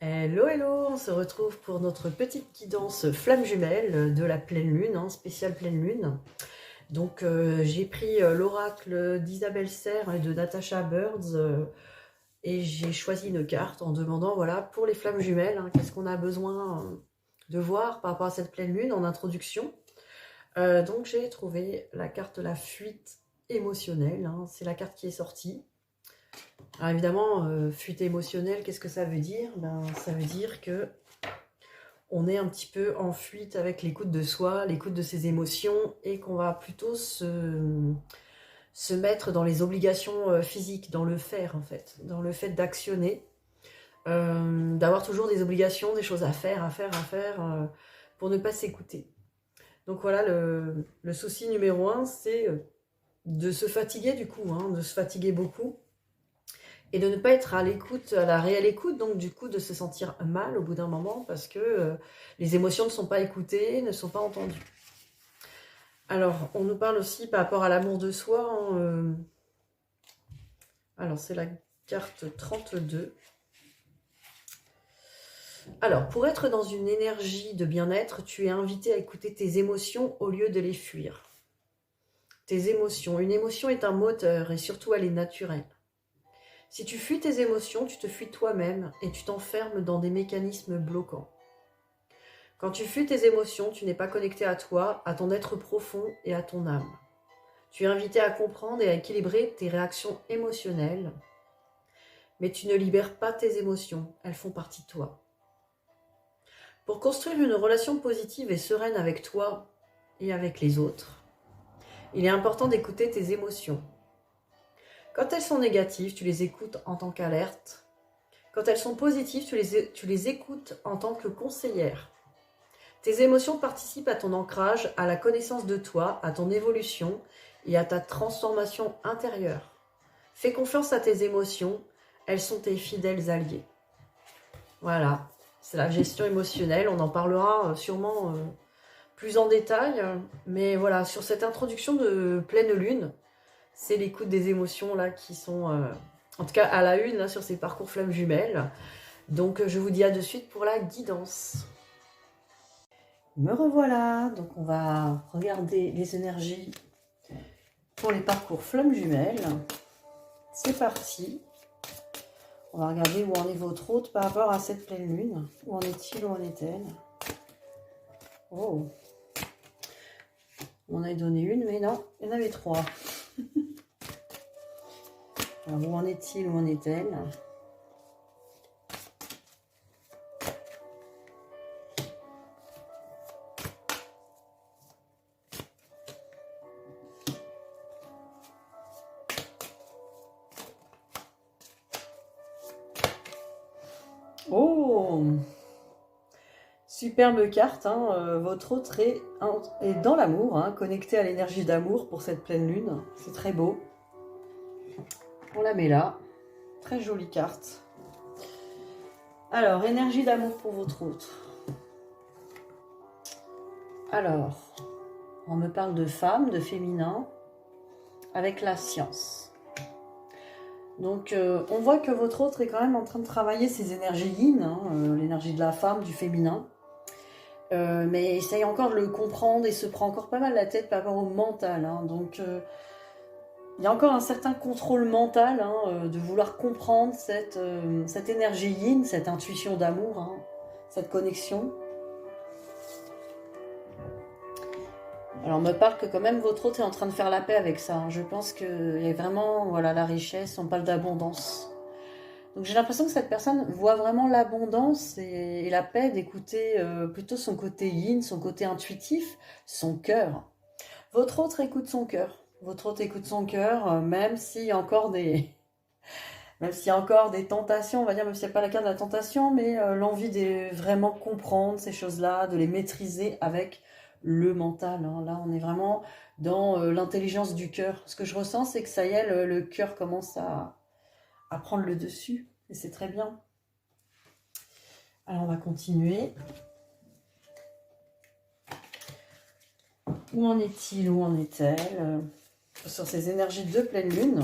Hello, hello, on se retrouve pour notre petite guidance flamme jumelle de la pleine lune, spéciale pleine lune. Donc j'ai pris l'oracle d'Isabelle Serre et de Natasha Birds et j'ai choisi une carte en demandant, voilà, pour les flammes jumelles, qu'est-ce qu'on a besoin de voir par rapport à cette pleine lune en introduction. Donc j'ai trouvé la carte la fuite émotionnelle, c'est la carte qui est sortie. Alors évidemment, fuite émotionnelle, qu'est-ce que ça veut dire? Ça veut dire que on est un petit peu en fuite avec l'écoute de soi, l'écoute de ses émotions, et qu'on va plutôt se mettre dans les obligations physiques, dans le faire en fait, dans le fait d'actionner, d'avoir toujours des obligations, des choses à faire, pour ne pas s'écouter. Donc voilà, le souci numéro 1, c'est de se fatiguer du coup, de se fatiguer beaucoup, et de ne pas être à l'écoute, à la réelle écoute, donc du coup de se sentir mal au bout d'un moment parce que les émotions ne sont pas écoutées, ne sont pas entendues. Alors, on nous parle aussi par rapport à l'amour de soi. Alors, c'est la carte 32. Alors, pour être dans une énergie de bien-être, tu es invité à écouter tes émotions au lieu de les fuir. Tes émotions. Une émotion est un moteur et surtout elle est naturelle. Si tu fuis tes émotions, tu te fuis toi-même et tu t'enfermes dans des mécanismes bloquants. Quand tu fuis tes émotions, tu n'es pas connecté à toi, à ton être profond et à ton âme. Tu es invité à comprendre et à équilibrer tes réactions émotionnelles, mais tu ne libères pas tes émotions, elles font partie de toi. Pour construire une relation positive et sereine avec toi et avec les autres, il est important d'écouter tes émotions. Quand elles sont négatives, tu les écoutes en tant qu'alerte. Quand elles sont positives, tu les écoutes en tant que conseillère. Tes émotions participent à ton ancrage, à la connaissance de toi, à ton évolution et à ta transformation intérieure. Fais confiance à tes émotions, elles sont tes fidèles alliés. Voilà, c'est la gestion émotionnelle, on en parlera sûrement plus en détail, mais voilà, sur cette introduction de pleine lune, c'est l'écoute des émotions là qui sont, en tout cas à la une, là, sur ces parcours flammes jumelles. Donc je vous dis à de suite pour la guidance. Me revoilà, donc on va regarder les énergies pour les parcours flammes jumelles. C'est parti. On va regarder où en est votre hôte par rapport à cette pleine lune. Où en est-il, où en est-elle? Oh, on en a donné une, mais non, il y en avait trois. Alors, où en est-il, où en est-elle? Oh, superbe carte, votre autre est dans l'amour, connecté à l'énergie d'amour pour cette pleine lune. C'est très beau. On la met là. Très jolie carte. Alors, énergie d'amour pour votre autre. Alors, on me parle de femme, de féminin, avec la science. Donc, on voit que votre autre est quand même en train de travailler ses énergies yin, l'énergie de la femme, du féminin. Mais essaye encore de le comprendre et se prend encore pas mal la tête par rapport au mental. Donc, il y a encore un certain contrôle mental de vouloir comprendre cette énergie yin, cette intuition d'amour, cette connexion. Alors, on me parle que quand même votre autre est en train de faire la paix avec ça. Je pense qu'il y a vraiment la richesse, on parle d'abondance. Donc j'ai l'impression que cette personne voit vraiment l'abondance et la paix d'écouter plutôt son côté yin, son côté intuitif, son cœur. Votre autre écoute son cœur. Votre autre écoute son cœur, même s'il y a encore des... Même s'il y a encore des tentations, on va dire, même s'il n'y a pas la carte de la tentation, mais l'envie de vraiment comprendre ces choses-là, de les maîtriser avec le mental. Là, on est vraiment dans l'intelligence du cœur. Ce que je ressens, c'est que ça y est, le cœur commence à prendre le dessus. Et c'est très bien. Alors, on va continuer. Où en est-il? Où en est-elle? Sur ces énergies de pleine lune.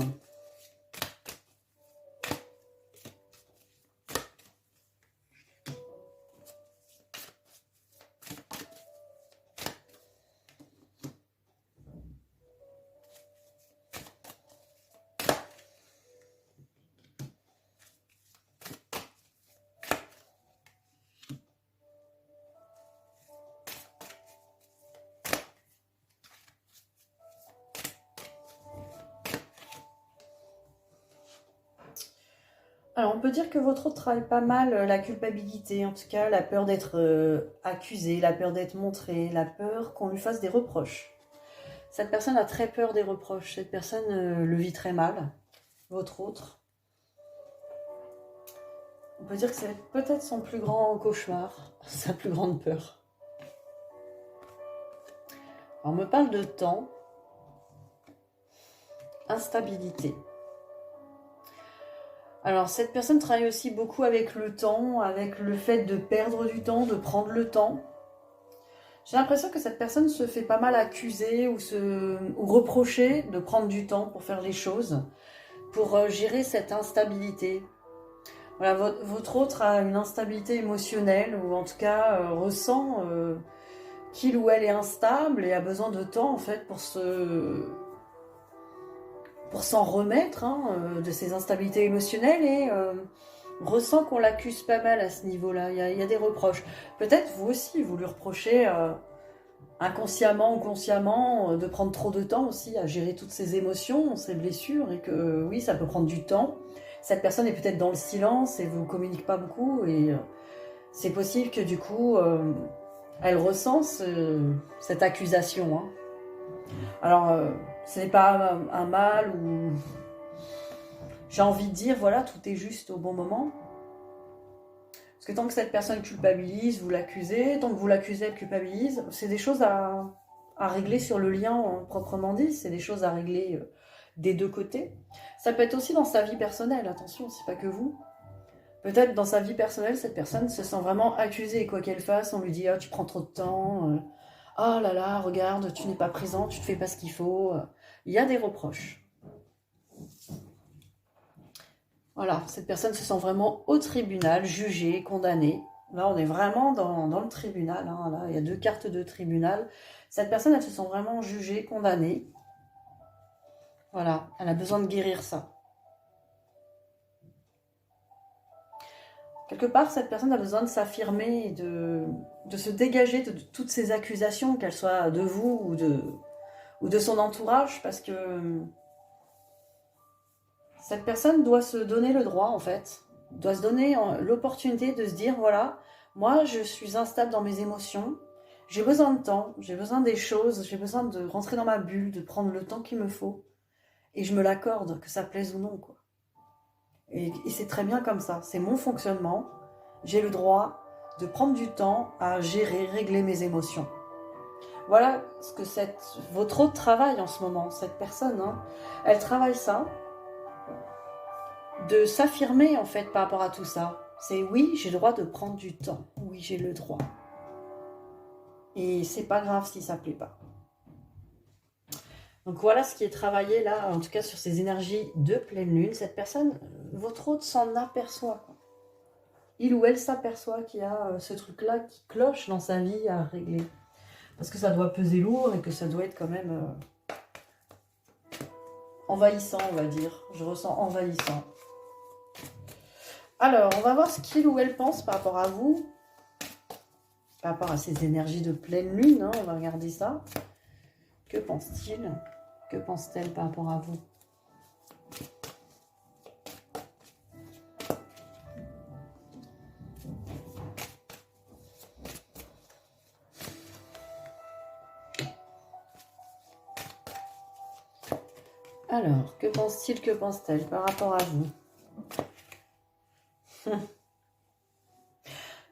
Alors, on peut dire que votre autre travaille pas mal la culpabilité, en tout cas la peur d'être accusé, la peur d'être montré, la peur qu'on lui fasse des reproches. Cette personne a très peur des reproches, cette personne le vit très mal, votre autre. On peut dire que c'est peut-être son plus grand cauchemar, sa plus grande peur. Alors, on me parle de temps, instabilité. Alors, cette personne travaille aussi beaucoup avec le temps, avec le fait de perdre du temps, de prendre le temps. J'ai l'impression que cette personne se fait pas mal accuser ou reprocher de prendre du temps pour faire les choses, pour gérer cette instabilité. Voilà, votre autre a une instabilité émotionnelle, ou en tout cas ressent qu'il ou elle est instable et a besoin de temps en fait pour s'en remettre de ses instabilités émotionnelles et ressent qu'on l'accuse pas mal à ce niveau-là. Il y a des reproches. Peut-être vous aussi, vous lui reprochez inconsciemment ou consciemment de prendre trop de temps aussi à gérer toutes ses émotions, ses blessures, et que oui, ça peut prendre du temps. Cette personne est peut-être dans le silence et vous communique pas beaucoup, et c'est possible que du coup, elle ressent cette accusation. Hein. Alors, ce n'est pas un mal ou... J'ai envie de dire, voilà, tout est juste au bon moment. Parce que tant que cette personne culpabilise, vous l'accusez. Tant que vous l'accusez, elle culpabilise. C'est des choses à régler sur le lien proprement dit. C'est des choses à régler des deux côtés. Ça peut être aussi dans sa vie personnelle. Attention, c'est pas que vous. Peut-être dans sa vie personnelle, cette personne se sent vraiment accusée. Et quoi qu'elle fasse, on lui dit « Ah, tu prends trop de temps. Oh là là, regarde, tu n'es pas présent, tu ne fais pas ce qu'il faut. » Il y a des reproches. Voilà, cette personne se sent vraiment au tribunal, jugée, condamnée. Là, on est vraiment dans le tribunal. Hein. Là, il y a 2 cartes de tribunal. Cette personne, elle se sent vraiment jugée, condamnée. Voilà, elle a besoin de guérir ça. Quelque part, cette personne a besoin de s'affirmer et de se dégager de toutes ces accusations, qu'elles soient de vous ou de son entourage, parce que cette personne doit se donner le droit, en fait, doit se donner l'opportunité de se dire, voilà, moi, je suis instable dans mes émotions, j'ai besoin de temps, j'ai besoin des choses, j'ai besoin de rentrer dans ma bulle, de prendre le temps qu'il me faut, et je me l'accorde, que ça plaise ou non, quoi. Et c'est très bien comme ça, c'est mon fonctionnement, j'ai le droit de prendre du temps à gérer, régler mes émotions. Voilà ce que votre autre travail en ce moment, cette personne, hein, elle travaille ça, de s'affirmer en fait par rapport à tout ça. C'est oui, j'ai le droit de prendre du temps. Oui, j'ai le droit. Et c'est pas grave si ça plaît pas. Donc voilà ce qui est travaillé là, en tout cas sur ces énergies de pleine lune. Cette personne, votre autre s'en aperçoit. Il ou elle s'aperçoit qu'il y a ce truc-là qui cloche dans sa vie à régler. Parce que ça doit peser lourd et que ça doit être quand même envahissant, on va dire. Je ressens envahissant. Alors, on va voir ce qu'il ou elle pense par rapport à vous, par rapport à ces énergies de pleine lune, hein, on va regarder ça. Que pense-t-il? Que pense-t-elle par rapport à vous? Alors, que pense-t-il, que pense-t-elle par rapport à vous?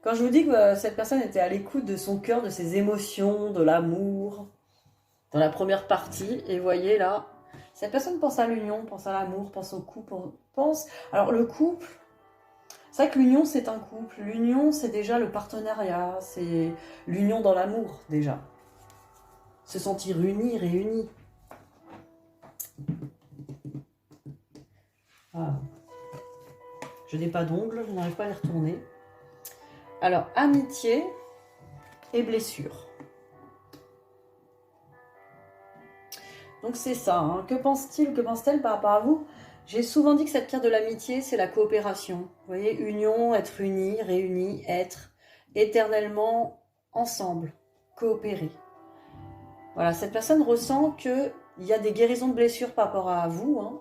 Quand je vous dis que cette personne était à l'écoute de son cœur, de ses émotions, de l'amour, dans la première partie, et vous voyez là, cette personne pense à l'union, pense à l'amour, pense au couple, pense... Alors le couple, c'est vrai que l'union c'est un couple, l'union c'est déjà le partenariat, c'est l'union dans l'amour déjà. Se sentir unis, réunis. Ah. Je n'ai pas d'ongles, je n'arrive pas à les retourner. Alors, amitié et blessure. Donc c'est ça, hein. Que pense-t-il, que pense-t-elle par rapport à vous? J'ai souvent dit que cette carte de l'amitié, c'est la coopération. Vous voyez, union, être unis, réunis, être éternellement ensemble, coopérer. Voilà, cette personne ressent qu'il y a des guérisons de blessures par rapport à vous, hein.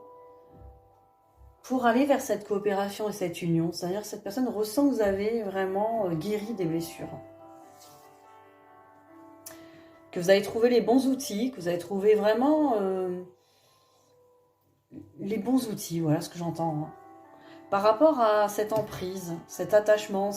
pour aller vers cette coopération et cette union. C'est-à-dire que cette personne ressent que vous avez vraiment guéri des blessures. Que vous avez trouvé les bons outils, que vous avez trouvé vraiment les bons outils, voilà ce que j'entends. Hein. Par rapport à cette emprise, cet attachement,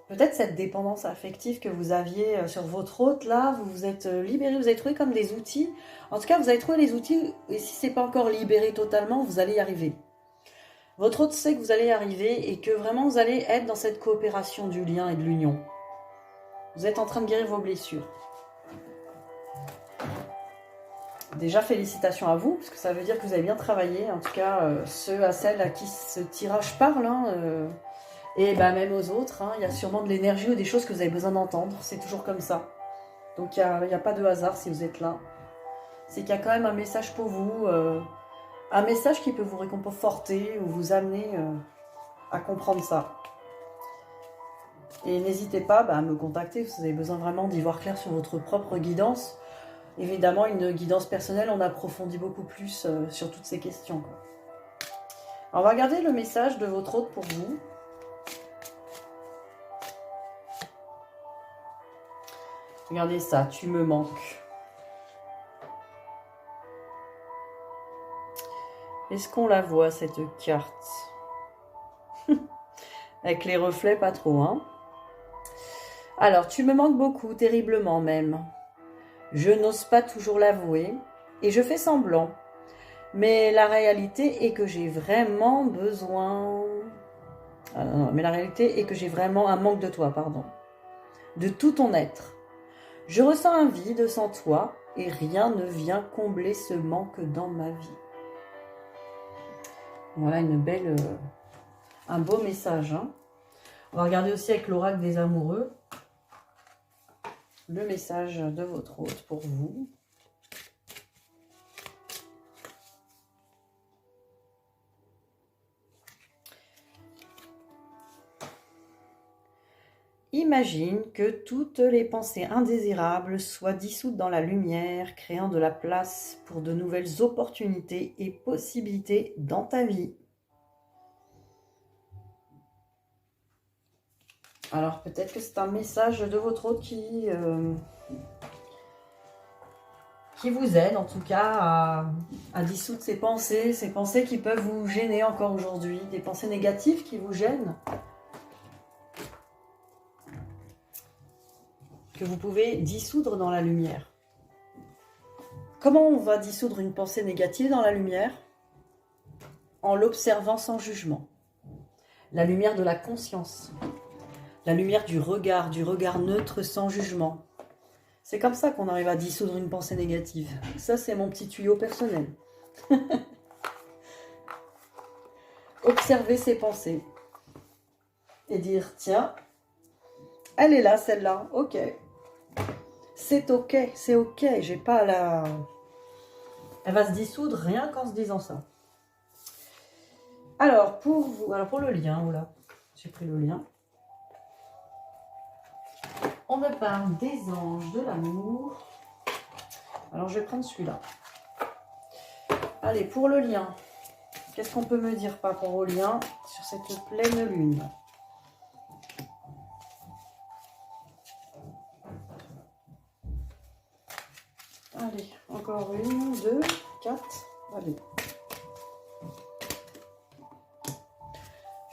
peut-être cette dépendance affective que vous aviez sur votre hôte, là, vous vous êtes libéré, vous avez trouvé comme des outils. En tout cas, vous avez trouvé les outils, et si ce n'est pas encore libéré totalement, vous allez y arriver. Votre hôte sait que vous allez y arriver et que vraiment vous allez être dans cette coopération du lien et de l'union. Vous êtes en train de guérir vos blessures. Déjà, félicitations à vous, parce que ça veut dire que vous avez bien travaillé. En tout cas, ceux à celles à qui ce tirage parle, hein, et bah, même aux autres, hein, il y a sûrement de l'énergie ou des choses que vous avez besoin d'entendre. C'est toujours comme ça. Donc, il n'y a pas de hasard si vous êtes là. C'est qu'il y a quand même un message pour vous, un message qui peut vous réconforter ou vous amener à comprendre ça. Et n'hésitez pas à me contacter si vous avez besoin vraiment d'y voir clair sur votre propre guidance. Évidemment, une guidance personnelle, on approfondit beaucoup plus sur toutes ces questions. Quoi. Alors, on va regarder le message de votre hôte pour vous. Regardez ça, tu me manques. Est-ce qu'on la voit, cette carte? Avec les reflets, pas trop, hein. Alors, tu me manques beaucoup, terriblement même. Je n'ose pas toujours l'avouer, et je fais semblant. Mais la réalité est que j'ai vraiment besoin... mais la réalité est que j'ai vraiment un manque de toi, pardon. De tout ton être. Je ressens un vide sans toi, et rien ne vient combler ce manque dans ma vie. Voilà un beau message. Hein. On va regarder aussi avec l'oracle des amoureux. Le message de votre hôte pour vous. Imagine que toutes les pensées indésirables soient dissoutes dans la lumière, créant de la place pour de nouvelles opportunités et possibilités dans ta vie. Alors peut-être que c'est un message de votre hôte qui vous aide en tout cas à dissoudre ces pensées qui peuvent vous gêner encore aujourd'hui, des pensées négatives qui vous gênent. Que vous pouvez dissoudre dans la lumière. Comment on va dissoudre une pensée négative dans la lumière? En l'observant sans jugement. La lumière de la conscience. La lumière du regard neutre sans jugement. C'est comme ça qu'on arrive à dissoudre une pensée négative. Ça, c'est mon petit tuyau personnel. Observer ses pensées. Et dire, tiens, elle est là, celle-là, ok. C'est ok, j'ai pas la... Elle va se dissoudre rien qu'en se disant ça. Alors, pour vous, pour le lien, voilà, j'ai pris le lien. On me parle des anges de l'amour. Alors, je vais prendre celui-là. Allez, pour le lien, qu'est-ce qu'on peut me dire par rapport au lien sur cette pleine lune? Allez, encore une, deux, quatre. Allez.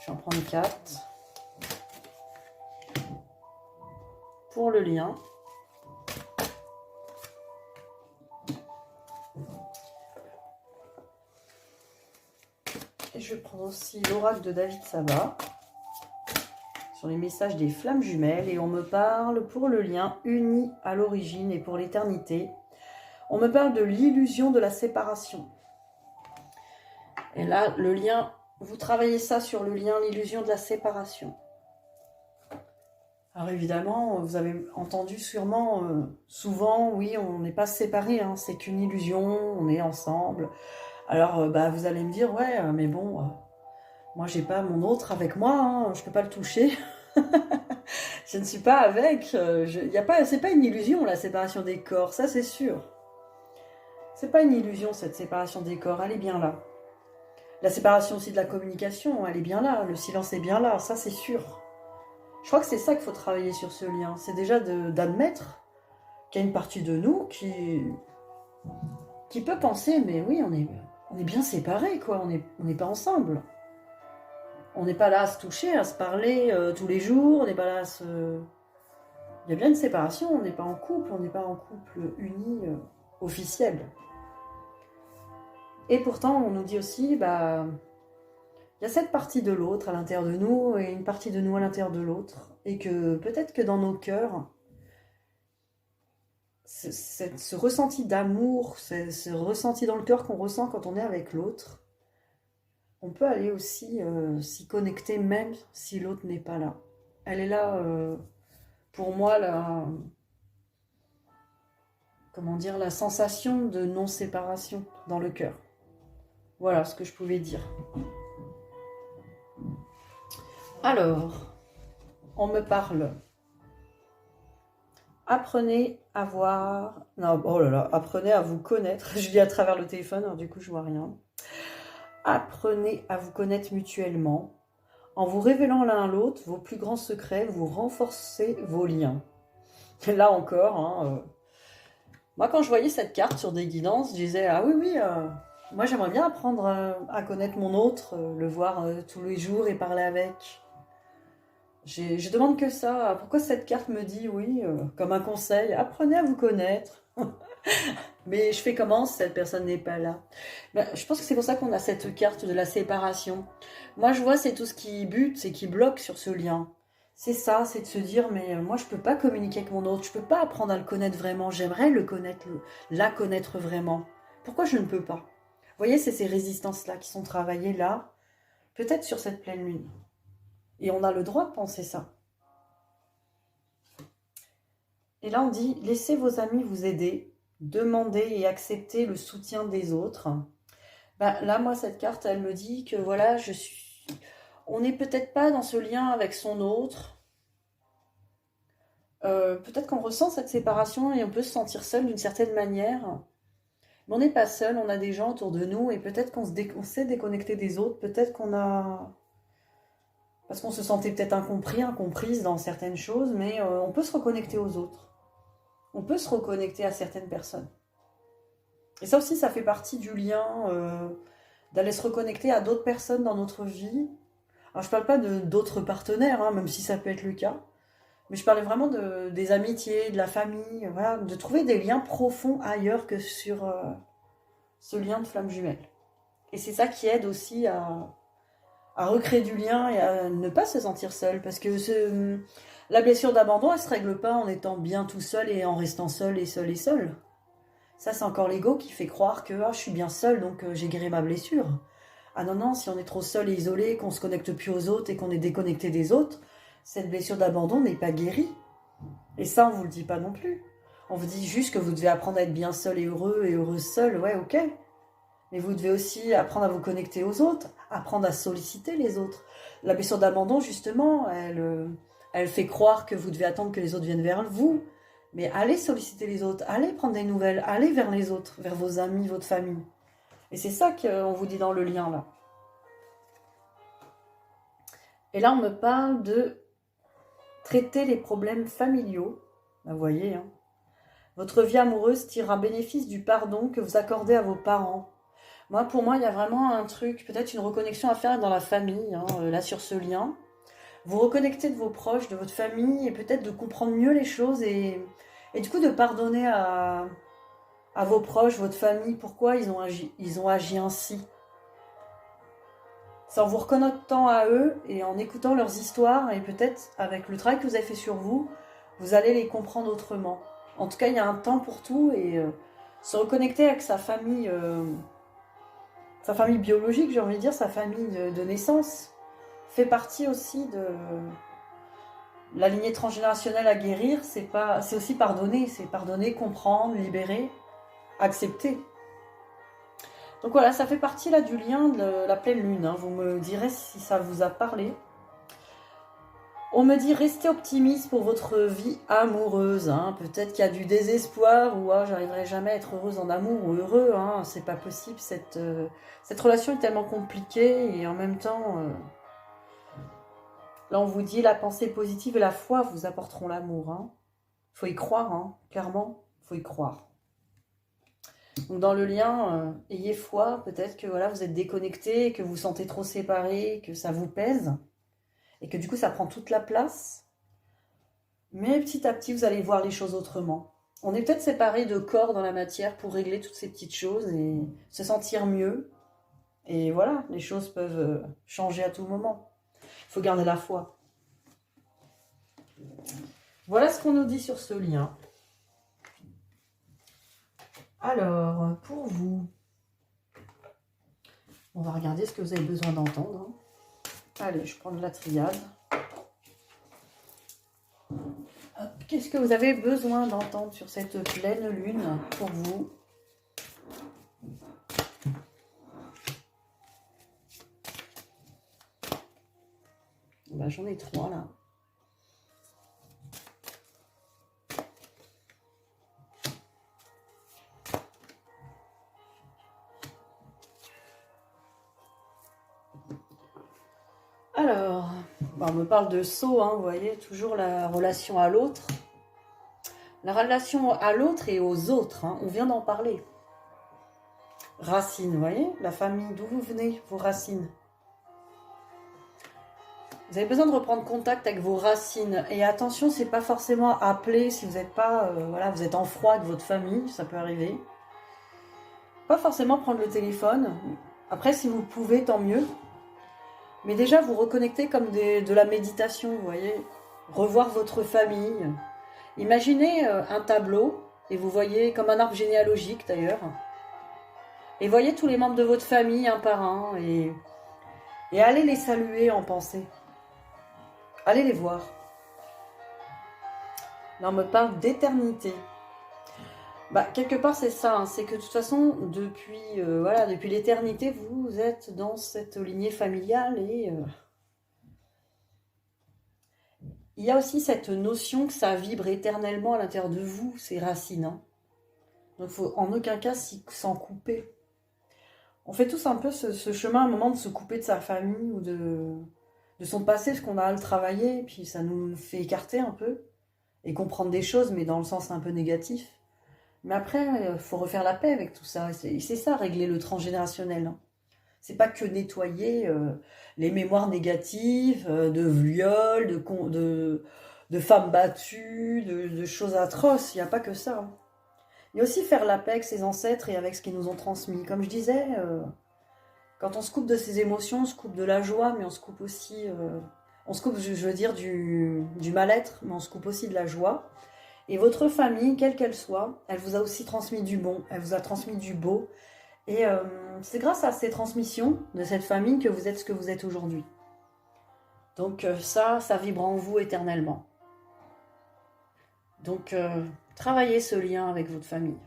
Je vais en prendre 4. Pour le lien. Et je vais prendre aussi l'oracle de David Saba. Sur les messages des flammes jumelles. Et on me parle pour le lien uni à l'origine et pour l'éternité. On me parle de l'illusion de la séparation. Et là, le lien, vous travaillez ça sur le lien, l'illusion de la séparation. Alors évidemment, vous avez entendu sûrement, souvent, oui, on n'est pas séparés, hein, c'est qu'une illusion, on est ensemble. Alors, vous allez me dire, ouais, mais bon, moi, j'ai pas mon autre avec moi, hein, je peux pas le toucher. Je ne suis pas avec. C'est pas une illusion, la séparation des corps, ça c'est sûr. C'est pas une illusion, cette séparation des corps, elle est bien là. La séparation aussi de la communication, elle est bien là, le silence est bien là, ça c'est sûr. Je crois que c'est ça qu'il faut travailler sur ce lien, c'est déjà d'admettre qu'il y a une partie de nous qui peut penser, mais oui, on est bien séparés, quoi, on n'est pas ensemble. On n'est pas là à se toucher, à se parler tous les jours, on n'est pas là à se... Il y a bien une séparation, on n'est pas en couple, uni officiel. Et pourtant, on nous dit aussi, il y a cette partie de l'autre à l'intérieur de nous et une partie de nous à l'intérieur de l'autre. Et que peut-être que dans nos cœurs, ce ressenti d'amour, ce ressenti dans le cœur qu'on ressent quand on est avec l'autre, on peut aller aussi s'y connecter même si l'autre n'est pas là. Elle est là, pour moi, la sensation de non-séparation dans le cœur. Voilà ce que je pouvais dire. Alors, on me parle. Apprenez à voir... Non, oh là là, apprenez à vous connaître. Je lis à travers le téléphone, alors du coup je vois rien. Apprenez à vous connaître mutuellement. En vous révélant l'un à l'autre vos plus grands secrets, vous renforcez vos liens. Là encore, moi quand je voyais cette carte sur des guidances, je disais, ah oui, moi j'aimerais bien apprendre à connaître mon autre, le voir tous les jours et parler avec. Je demande que ça. Pourquoi cette carte me dit, oui, comme un conseil, apprenez à vous connaître. Mais je fais comment si cette personne n'est pas là? Je pense que c'est pour ça qu'on a cette carte de la séparation. Moi je vois, c'est tout ce qui bute, c'est qui bloque sur ce lien. C'est ça, c'est de se dire, mais moi je peux pas communiquer avec mon autre, je peux pas apprendre à le connaître vraiment, j'aimerais le connaître, la connaître vraiment. Pourquoi je ne peux pas? Vous voyez, c'est ces résistances-là qui sont travaillées là, peut-être sur cette pleine lune. Et on a le droit de penser ça. Et là on dit, laissez vos amis vous aider, demandez et acceptez le soutien des autres. Là moi cette carte elle me dit que voilà, on n'est peut-être pas dans ce lien avec son autre. Peut-être qu'on ressent cette séparation et on peut se sentir seul d'une certaine manière. Mais on n'est pas seul, on a des gens autour de nous et peut-être qu'on s'est déconnecté des autres, peut-être qu'on a... Parce qu'on se sentait peut-être incompris, incomprise dans certaines choses, mais on peut se reconnecter aux autres. On peut se reconnecter à certaines personnes. Et ça aussi, ça fait partie du lien, d'aller se reconnecter à d'autres personnes dans notre vie. Alors je parle pas d'autres partenaires, même si ça peut être le cas, mais je parlais vraiment des amitiés, de la famille, voilà, de trouver des liens profonds ailleurs que sur ce lien de flamme jumelle. Et c'est ça qui aide aussi à recréer du lien et à ne pas se sentir seul, parce que la blessure d'abandon, elle se règle pas en étant bien tout seul et en restant seul et seul et seul. Ça, c'est encore l'ego qui fait croire que je suis bien seul, donc j'ai guéri ma blessure. Ah non, si on est trop seul et isolé, qu'on se connecte plus aux autres et qu'on est déconnecté des autres, cette blessure d'abandon n'est pas guérie. Et ça, on vous le dit pas non plus. On vous dit juste que vous devez apprendre à être bien seul et heureuse seul, ouais, ok. Mais vous devez aussi apprendre à vous connecter aux autres, apprendre à solliciter les autres. La blessure d'abandon, justement, elle fait croire que vous devez attendre que les autres viennent vers vous. Mais allez solliciter les autres, allez prendre des nouvelles, allez vers les autres, vers vos amis, votre famille. Et c'est ça qu'on vous dit dans le lien, là. Et là, on me parle de traiter les problèmes familiaux. Vous voyez, votre vie amoureuse tire un bénéfice du pardon que vous accordez à vos parents. Pour moi, il y a vraiment un truc, peut-être une reconnexion à faire dans la famille, là, sur ce lien. Vous reconnectez de vos proches, de votre famille, et peut-être de comprendre mieux les choses, et du coup de pardonner à vos proches, votre famille, pourquoi ils ont agi ainsi. C'est en vous reconnectant à eux et en écoutant leurs histoires, et peut-être avec le travail que vous avez fait sur vous, vous allez les comprendre autrement. En tout cas, il y a un temps pour tout, et se reconnecter avec sa famille biologique, j'ai envie de dire, sa famille de naissance, fait partie aussi de la lignée transgénérationnelle à guérir. C'est aussi pardonner, c'est pardonner, comprendre, libérer, accepter. Donc voilà, ça fait partie là du lien de la pleine lune. Vous me direz si ça vous a parlé. On me dit restez optimiste pour votre vie amoureuse. Hein. Peut-être qu'il y a du désespoir ou j'arriverai jamais à être heureuse en amour ou heureux. Hein. C'est pas possible. Cette relation est tellement compliquée et en même temps, là on vous dit la pensée positive et la foi vous apporteront l'amour. Hein. Faut y croire, hein. Clairement, faut y croire. Donc dans le lien, ayez foi. Peut-être que voilà vous êtes déconnecté, que vous vous sentez trop séparés, que ça vous pèse. Et que du coup, ça prend toute la place. Mais petit à petit, vous allez voir les choses autrement. On est peut-être séparés de corps dans la matière pour régler toutes ces petites choses et se sentir mieux. Et voilà, les choses peuvent changer à tout moment. Il faut garder la foi. Voilà ce qu'on nous dit sur ce lien. Alors, pour vous, on va regarder ce que vous avez besoin d'entendre. Allez, je prends de la triade. Qu'est-ce que vous avez besoin d'entendre sur cette pleine lune pour vous? Ben, j'en ai 3 là. Alors, on me parle de saut, hein, vous voyez, toujours la relation à l'autre. La relation à l'autre et aux autres, hein, on vient d'en parler. Racines, vous voyez, la famille, d'où vous venez, vos racines. Vous avez besoin de reprendre contact avec vos racines. Et attention, c'est pas forcément appeler si vous n'êtes pas, voilà, vous êtes en froid avec votre famille, ça peut arriver. Pas forcément prendre le téléphone. Après, si vous pouvez, tant mieux. Mais déjà, vous reconnectez comme de la méditation, vous voyez. Revoir votre famille. Imaginez un tableau, et vous voyez comme un arbre généalogique d'ailleurs. Et voyez tous les membres de votre famille, un par un, et allez les saluer en pensée. Allez les voir. Là, on me parle d'éternité. Bah, quelque part, c'est ça. Hein, c'est que de toute façon, depuis l'éternité, vous êtes dans cette lignée familiale et il y a aussi cette notion que ça vibre éternellement à l'intérieur de vous, ces racines. Hein. Donc, il faut en aucun cas s'en couper. On fait tous un peu ce chemin à un moment de se couper de sa famille ou de son passé, parce qu'on a à le travailler, puis ça nous fait écarter un peu et comprendre des choses, mais dans le sens un peu négatif. Mais après, il faut refaire la paix avec tout ça. C'est ça, régler le transgénérationnel. Hein. C'est pas que nettoyer les mémoires négatives, de viols, de femmes battues, de choses atroces. Il n'y a pas que ça. Hein. Il y a aussi faire la paix avec ses ancêtres et avec ce qu'ils nous ont transmis. Comme je disais, quand on se coupe de ses émotions, on se coupe de la joie, mais on se coupe aussi... on se coupe, je veux dire, du mal-être, mais on se coupe aussi de la joie. Et votre famille, quelle qu'elle soit, elle vous a aussi transmis du bon, elle vous a transmis du beau. Et c'est grâce à ces transmissions de cette famille que vous êtes ce que vous êtes aujourd'hui. Donc ça vibre en vous éternellement. Donc travaillez ce lien avec votre famille.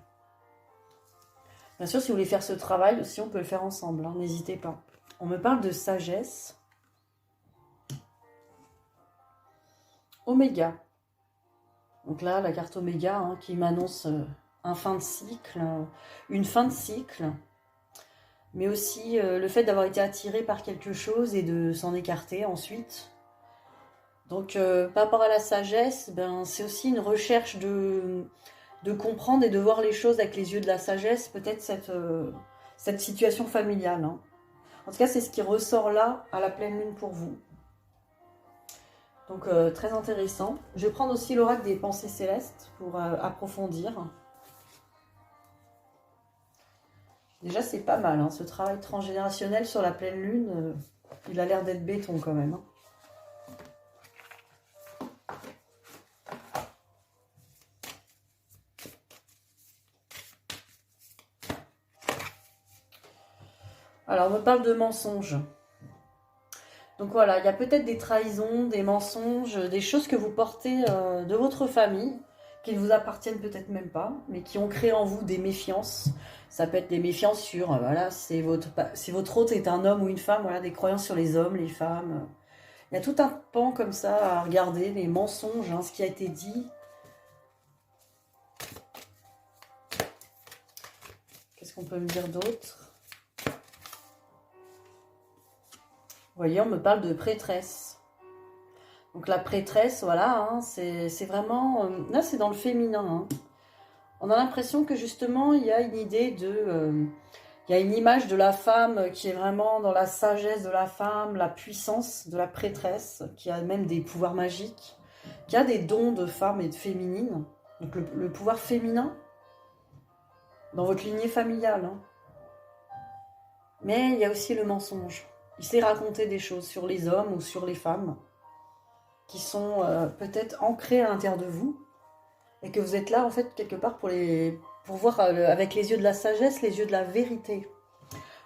Bien sûr, si vous voulez faire ce travail aussi, on peut le faire ensemble, hein, n'hésitez pas. On me parle de sagesse. Oméga. Donc là, la carte Oméga hein, qui m'annonce un fin de cycle, une fin de cycle, mais aussi le fait d'avoir été attiré par quelque chose et de s'en écarter ensuite. Donc par rapport à la sagesse, ben, c'est aussi une recherche de comprendre et de voir les choses avec les yeux de la sagesse, peut-être cette situation familiale. Hein. En tout cas, c'est ce qui ressort là à la pleine lune pour vous. Donc très intéressant. Je vais prendre aussi l'oracle des pensées célestes pour approfondir. Déjà c'est pas mal, hein, ce travail transgénérationnel sur la pleine lune, il a l'air d'être béton quand même. Hein. Alors on me parle de mensonges. Donc voilà, il y a peut-être des trahisons, des mensonges, des choses que vous portez de votre famille, qui ne vous appartiennent peut-être même pas, mais qui ont créé en vous des méfiances. Ça peut être des méfiances sur, voilà, si votre hôte est un homme ou une femme, voilà, des croyances sur les hommes, les femmes, Il y a tout un pan comme ça à regarder, les mensonges, hein, ce qui a été dit. Qu'est-ce qu'on peut me dire d'autre? Vous voyez, on me parle de prêtresse. Donc la prêtresse, voilà, hein, c'est vraiment... là, c'est dans le féminin. Hein. On a l'impression que justement, il y a une idée de... il y a une image de la femme qui est vraiment dans la sagesse de la femme, la puissance de la prêtresse, qui a même des pouvoirs magiques, qui a des dons de femme et de féminine. Donc le pouvoir féminin dans votre lignée familiale. Hein. Mais il y a aussi le mensonge. Il sait raconter des choses sur les hommes ou sur les femmes qui sont peut-être ancrées à l'intérieur de vous et que vous êtes là en fait quelque part pour voir avec les yeux de la sagesse, les yeux de la vérité.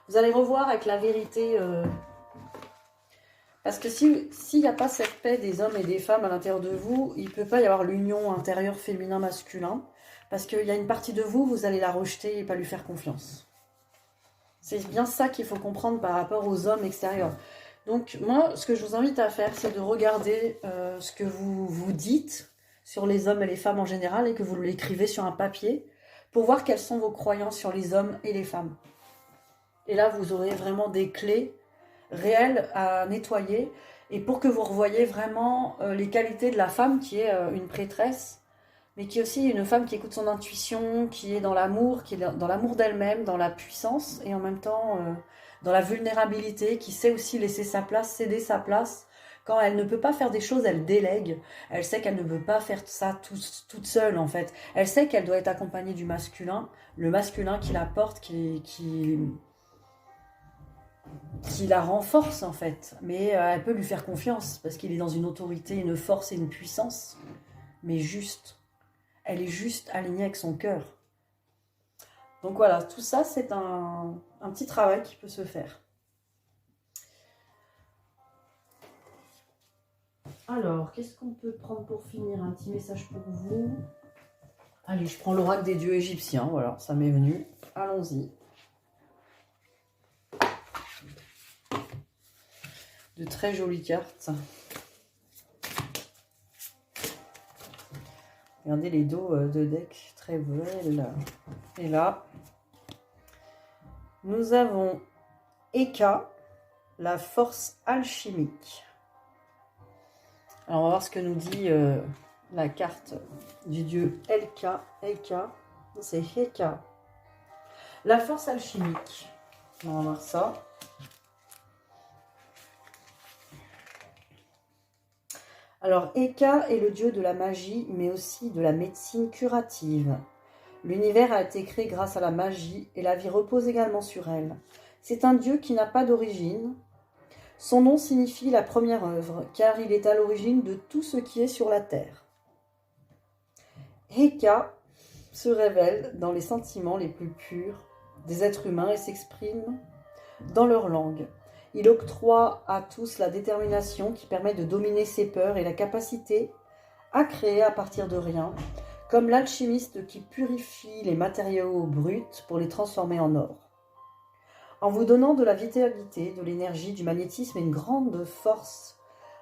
Vous allez revoir avec la vérité parce que s'il n'y a pas cette paix des hommes et des femmes à l'intérieur de vous, il ne peut pas y avoir l'union intérieure féminin-masculin parce qu'il y a une partie de vous, vous allez la rejeter et pas lui faire confiance. C'est bien ça qu'il faut comprendre par rapport aux hommes extérieurs. Donc moi, ce que je vous invite à faire, c'est de regarder ce que vous vous dites sur les hommes et les femmes en général et que vous l'écrivez sur un papier pour voir quelles sont vos croyances sur les hommes et les femmes. Et là, vous aurez vraiment des clés réelles à nettoyer et pour que vous revoyiez vraiment les qualités de la femme qui est une prêtresse, mais qui est aussi une femme qui écoute son intuition, qui est dans l'amour, qui est dans l'amour d'elle-même, dans la puissance et en même temps dans la vulnérabilité, qui sait aussi laisser sa place, céder sa place. Quand elle ne peut pas faire des choses, elle délègue. Elle sait qu'elle ne peut pas faire ça toute seule en fait. Elle sait qu'elle doit être accompagnée du masculin, le masculin qui la porte, qui la renforce en fait. Mais elle peut lui faire confiance parce qu'il est dans une autorité, une force et une puissance, mais juste. Elle est juste alignée avec son cœur. Donc voilà, tout ça, c'est un petit travail qui peut se faire. Alors, qu'est-ce qu'on peut prendre pour finir? Un petit message pour vous. Allez, je prends l'oracle des dieux égyptiens. Voilà, ça m'est venu. Allons-y. De très jolies cartes. Regardez les dos de deck, très belles. Et là, nous avons Eka, la force alchimique. Alors, on va voir ce que nous dit la carte du dieu Eka. C'est Eka. La force alchimique. On va voir ça. Alors, Eka est le dieu de la magie, mais aussi de la médecine curative. L'univers a été créé grâce à la magie et la vie repose également sur elle. C'est un dieu qui n'a pas d'origine. Son nom signifie la première œuvre, car il est à l'origine de tout ce qui est sur la terre. Eka se révèle dans les sentiments les plus purs des êtres humains et s'exprime dans leur langue. Il octroie à tous la détermination qui permet de dominer ses peurs et la capacité à créer à partir de rien, comme l'alchimiste qui purifie les matériaux bruts pour les transformer en or. En vous donnant de la vitalité, de l'énergie, du magnétisme et une grande force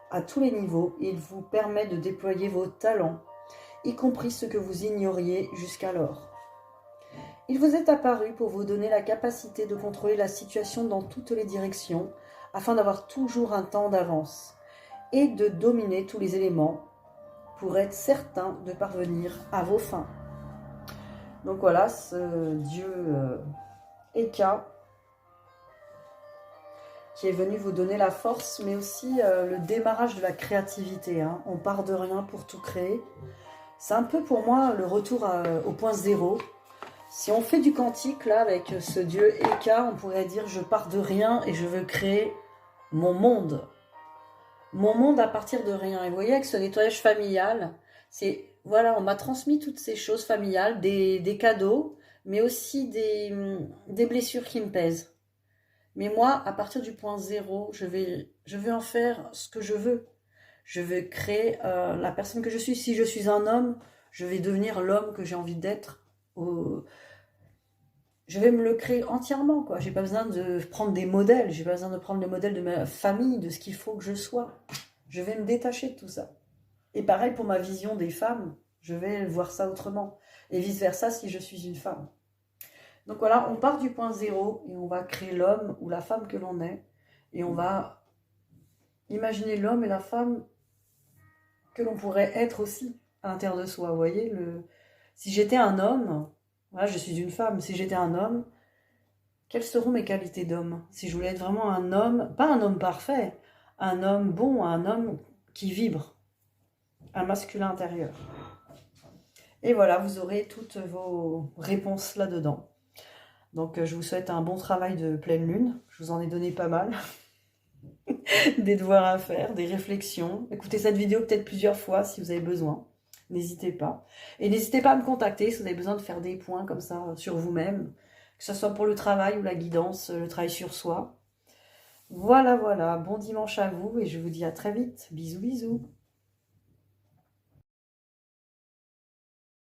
à tous les niveaux, il vous permet de déployer vos talents, y compris ceux que vous ignoriez jusqu'alors. Il vous est apparu pour vous donner la capacité de contrôler la situation dans toutes les directions, afin d'avoir toujours un temps d'avance, et de dominer tous les éléments pour être certain de parvenir à vos fins. Donc voilà, ce dieu Eka, qui est venu vous donner la force, mais aussi le démarrage de la créativité. Hein. On part de rien pour tout créer. C'est un peu pour moi le retour au point zéro. Si on fait du quantique, là, avec ce dieu Eka, on pourrait dire « je pars de rien et je veux créer mon monde ». Mon monde à partir de rien. Et vous voyez, avec ce nettoyage familial, c'est voilà, on m'a transmis toutes ces choses familiales, des cadeaux, mais aussi des blessures qui me pèsent. Mais moi, à partir du point zéro, je vais en faire ce que je veux. Je vais créer la personne que je suis. Si je suis un homme, je vais devenir l'homme que j'ai envie d'être. Je vais me le créer entièrement, J'ai pas besoin de prendre des modèles. J'ai pas besoin de prendre le modèle de ma famille, de ce qu'il faut que je sois. Je vais me détacher de tout ça. Et pareil pour ma vision des femmes, je vais voir ça autrement. Et vice-versa si je suis une femme. Donc voilà, on part du point zéro et on va créer l'homme ou la femme que l'on est. Et on va imaginer l'homme et la femme que l'on pourrait être aussi à l'intérieur de soi. Vous voyez, si j'étais un homme, voilà, je suis une femme, si j'étais un homme, quelles seront mes qualités d'homme? Si je voulais être vraiment un homme, pas un homme parfait, un homme bon, un homme qui vibre, un masculin intérieur. Et voilà, vous aurez toutes vos réponses là-dedans. Donc je vous souhaite un bon travail de pleine lune. Je vous en ai donné pas mal. Des devoirs à faire, des réflexions. Écoutez cette vidéo peut-être plusieurs fois si vous avez besoin. N'hésitez pas. Et n'hésitez pas à me contacter si vous avez besoin de faire des points comme ça sur vous-même. Que ce soit pour le travail ou la guidance, le travail sur soi. Voilà, voilà. Bon dimanche à vous et je vous dis à très vite. Bisous, bisous.